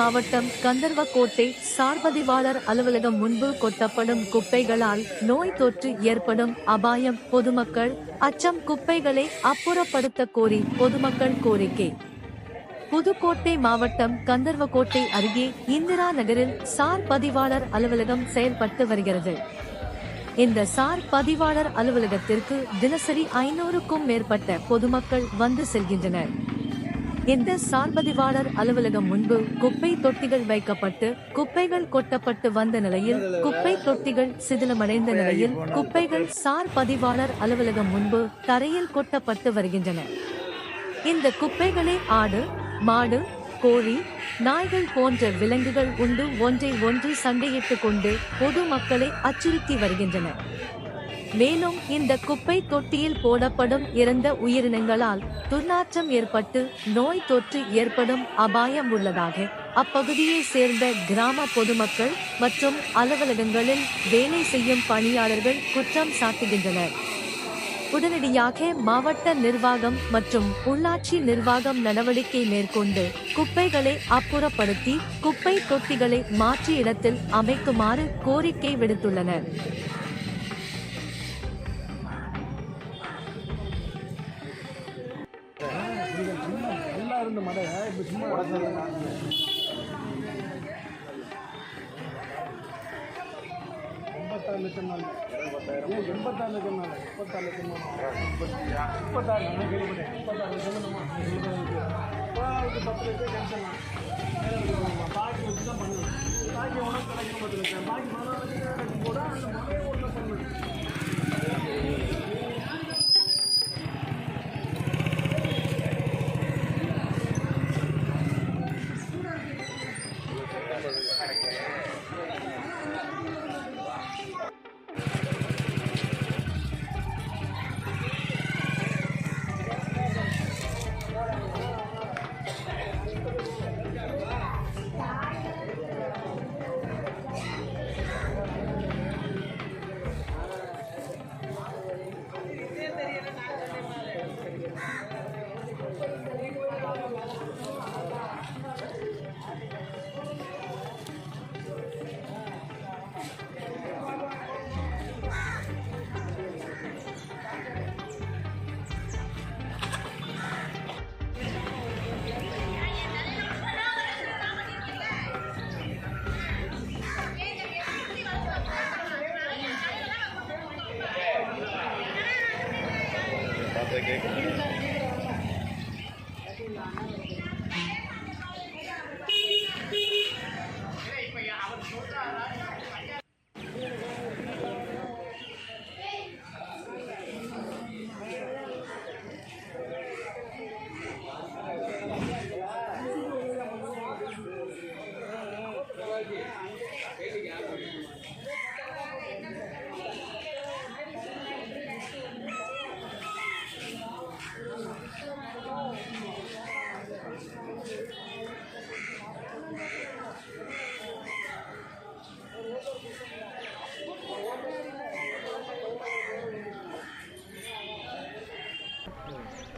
மாவட்டம் கந்தர்வக்கோட்டை சார் பதிவாளர் அலுவலகம் முன்பு கொட்டப்படும் குப்பைகளால் நோய் தொற்று ஏற்படும் அபாயம். பொதுமக்கள் அச்சம். குப்பைகளை அப்புறப்படுத்த கோரி பொதுமக்கள் கோரிக்கை. புதுக்கோட்டை மாவட்டம் கந்தர்வக்கோட்டை அருகே இந்திரா நகரில் சார் பதிவாளர் அலுவலகம் செயல்பட்டு வருகிறது. இந்த சார் பதிவாளர் அலுவலகத்திற்கு தினசரி 500க்கும் மேற்பட்ட பொதுமக்கள் வந்து செல்கின்றனர். இந்த சார் பதிவாளர் அலுவலகம் முன்பு குப்பை தொட்டிகள் வைக்கப்பட்டு குப்பைகள் கொட்டப்பட்டு வந்த நிலையில் குப்பை தொட்டிகள் சிதிலமடைந்த நிலையில் குப்பைகள் சார் பதிவாளர் அலுவலகம் முன்பு தரையில் கொட்டப்பட்டு வருகின்றன. இந்த குப்பைகளை ஆடு, மாடு, கோழி, நாய்கள் போன்ற விலங்குகள் உண்டு ஒன்றை ஒன்று சண்டையிட்டுக் கொண்டு பொதுமக்களை அச்சுறுத்தி வருகின்றன. மேலும் இந்த குப்பை தொட்டியில் போடப்படும் இறந்த உயிரினங்களால் துர்நாற்றம் ஏற்பட்டு நோய் தொற்று ஏற்படும் அபாயம் உள்ளதாக அப்பகுதியை சேர்ந்த கிராம பொதுமக்கள் மற்றும் அலுவலகங்களில் வேலை செய்யும் பணியாளர்கள் குற்றம் சாட்டுகின்றனர். உடனடியாக மாவட்ட நிர்வாகம் மற்றும் உள்ளாட்சி நிர்வாகம் நடவடிக்கை மேற்கொண்டு குப்பைகளை அப்புறப்படுத்தி குப்பை தொட்டிகளை மாற்று இடத்தில் அமைக்குமாறு கோரிக்கை விடுத்துள்ளனர்.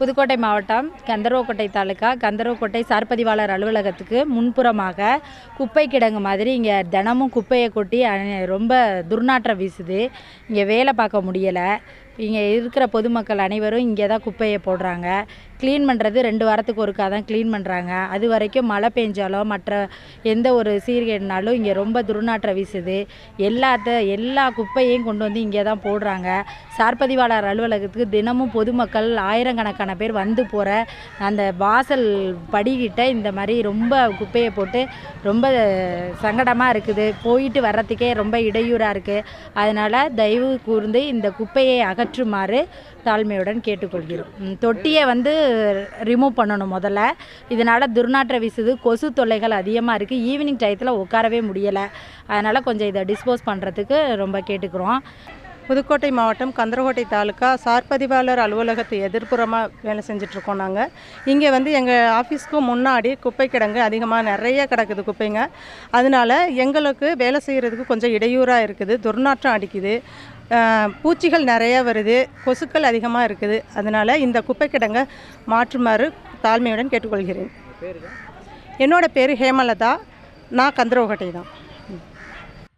புதுக்கோட்டை மாவட்டம் கந்தர்வக்கோட்டை தாலுக்கா கந்தர்வக்கோட்டை சார் பதிவாளர் அலுவலகத்துக்கு முன்புறமாக குப்பை கிடங்கு மாதிரி இங்கே தினமும் குப்பையை கொட்டி ரொம்ப துர்நாற்றம் வீசுது. இங்கே வேலை பார்க்க முடியலை. இங்கே இருக்கிற பொதுமக்கள் அனைவரும் இங்கே தான் குப்பையை போடுறாங்க. க்ளீன் பண்ணுறது 2 வாரத்துக்கு ஒருக்கா தான் க்ளீன் பண்ணுறாங்க. அது வரைக்கும் மழை பெஞ்சாலோ மற்ற எந்த ஒரு சீர்கேடுனாலும் இங்கே ரொம்ப துர்நாற்றம் வீசுது. எல்லா குப்பையையும் கொண்டு வந்து இங்கே தான் போடுறாங்க. சார் பதிவாளர் அலுவலகத்துக்கு தினமும் பொதுமக்கள் ஆயிரக்கணக்கான பேர் வந்து போகிற அந்த வாசல் படிக்கிட்ட இந்த மாதிரி ரொம்ப குப்பையை போட்டு ரொம்ப சங்கடமாக இருக்குது. போயிட்டு வர்றதுக்கே ரொம்ப இடையூறாக இருக்குது. அதனால் தயவு கூர்ந்து இந்த குப்பையை அகற்றுமாறு தாழ்மையுடன் கேட்டுக்கொள்கிறோம். தொட்டியை வந்து ரிமூவ் பண்ணணும் முதல்ல. இதனால் துர்நாற்றம் வீசுது. கொசு தொல்லைகள் அதிகமாக இருக்குது. ஈவினிங் டயத்தில் உட்காரவே முடியலை. அதனால் கொஞ்சம் இதை டிஸ்போஸ் பண்ணுறதுக்கு ரொம்ப கேட்டுக்கிறோம். புதுக்கோட்டை மாவட்டம் கந்தர்வக்கோட்டை தாலுக்கா சார் பதிவாளர் அலுவலகத்தை எதிர்ப்புறமாக வேலை செஞ்சிட்ருக்கோம். நாங்கள் இங்கே வந்து எங்கள் ஆஃபீஸ்க்கு முன்னாடி குப்பை கிடங்கு அதிகமாக நிறைய கிடக்குது குப்பைங்க. அதனால் எங்களுக்கு வேலை செய்கிறதுக்கு கொஞ்சம் இடையூறாக இருக்குது. துர்நாற்றம் அடிக்குது. பூச்சிகள் நிறைய வருது. கொசுக்கள் அதிகமாக இருக்குது. அதனால் இந்த குப்பை கிடங்கை மாற்றுமாறு தாழ்மையுடன் கேட்டுக்கொள்கிறேன். என்னோடய பேர் ஹேமலதா. நான் கந்தரவக்கோட்டை தான்.